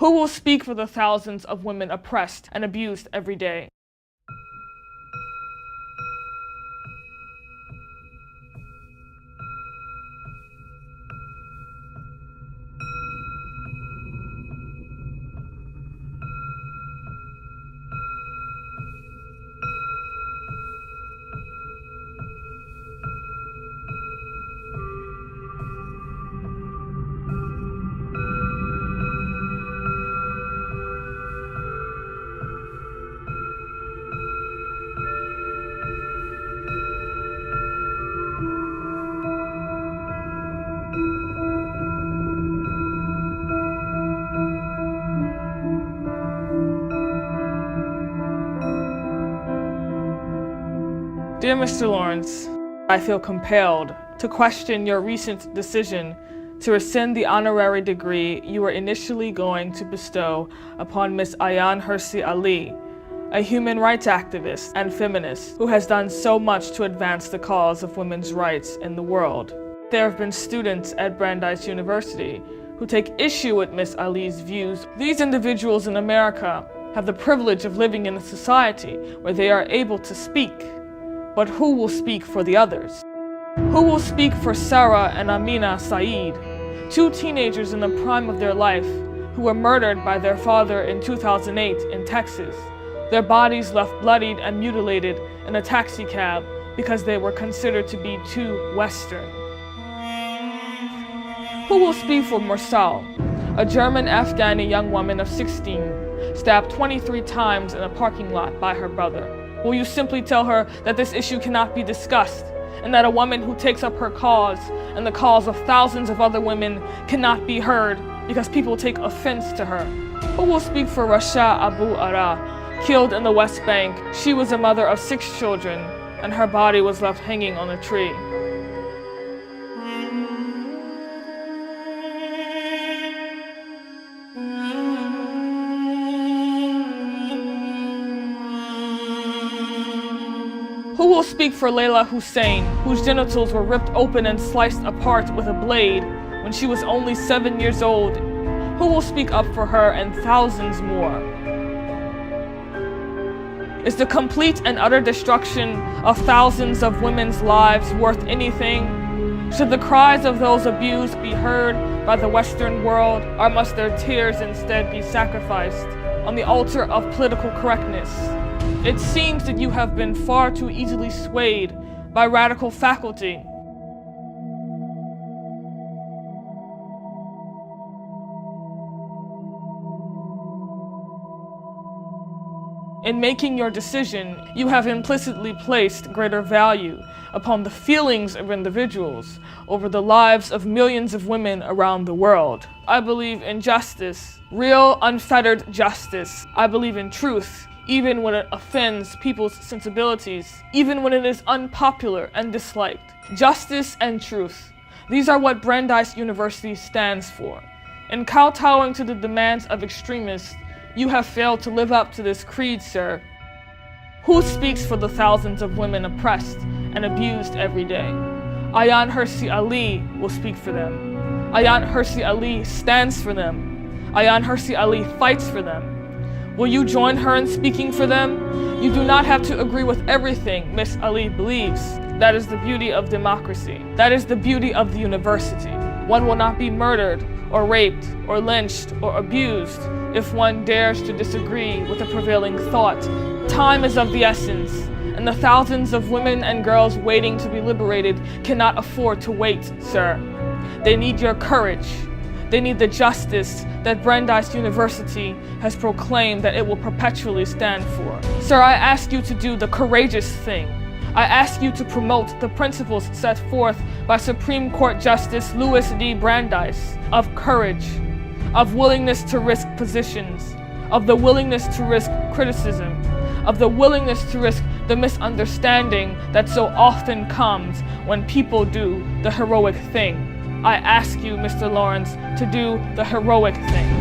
Who will speak for the thousands of women oppressed and abused every day? Dear Mr. Lawrence, I feel compelled to question your recent decision to rescind the honorary degree you were initially going to bestow upon Ms. Ayaan Hirsi Ali, a human rights activist and feminist who has done so much to advance the cause of women's rights in the world. There have been students at Brandeis University who take issue with Ms. Ali's views. These individuals in America have the privilege of living in a society where they are able to speak. But who will speak for the others? Who will speak for Sarah and Amina Saeed, two teenagers in the prime of their life who were murdered by their father in 2008 in Texas, their bodies left bloodied and mutilated in a taxi cab because they were considered to be too Western? Who will speak for Mursal, a German Afghani young woman of 16, stabbed 23 times in a parking lot by her brother? Will you simply tell her that this issue cannot be discussed, and that a woman who takes up her cause and the cause of thousands of other women cannot be heard because people take offense to her? Who will speak for Rasha Abu Ara, killed in the West Bank? She was a mother of 6 children, and her body was left hanging on a tree. Who will speak for Layla Hussein, whose genitals were ripped open and sliced apart with a blade when she was only 7 years old? Who will speak up for her and thousands more? Is the complete and utter destruction of thousands of women's lives worth anything? Should the cries of those abused be heard by the Western world, or must their tears instead be sacrificed on the altar of political correctness? It seems that you have been far too easily swayed by radical faculty. In making your decision, you have implicitly placed greater value upon the feelings of individuals over the lives of millions of women around the world. I believe in justice, real, unfettered justice. I believe in truth, even when it offends people's sensibilities, even when it is unpopular and disliked. Justice and truth. These are what Brandeis University stands for. In kowtowing to the demands of extremists, you have failed to live up to this creed, sir. Who speaks for the thousands of women oppressed and abused every day? Ayaan Hirsi Ali will speak for them. Ayaan Hirsi Ali stands for them. Ayaan Hirsi Ali fights for them. Will you join her in speaking for them? You do not have to agree with everything Ms. Ali believes. That is the beauty of democracy. That is the beauty of the university. One will not be murdered or raped or lynched or abused if one dares to disagree with the prevailing thought. Time is of the essence, and the thousands of women and girls waiting to be liberated cannot afford to wait, sir. They need your courage. They need the justice that Brandeis University has proclaimed that it will perpetually stand for. Sir, I ask you to do the courageous thing. I ask you to promote the principles set forth by Supreme Court Justice Louis D. Brandeis of courage, of willingness to risk positions, of the willingness to risk criticism, of the willingness to risk the misunderstanding that so often comes when people do the heroic thing. I ask you, Mr. Lawrence, to do the heroic thing.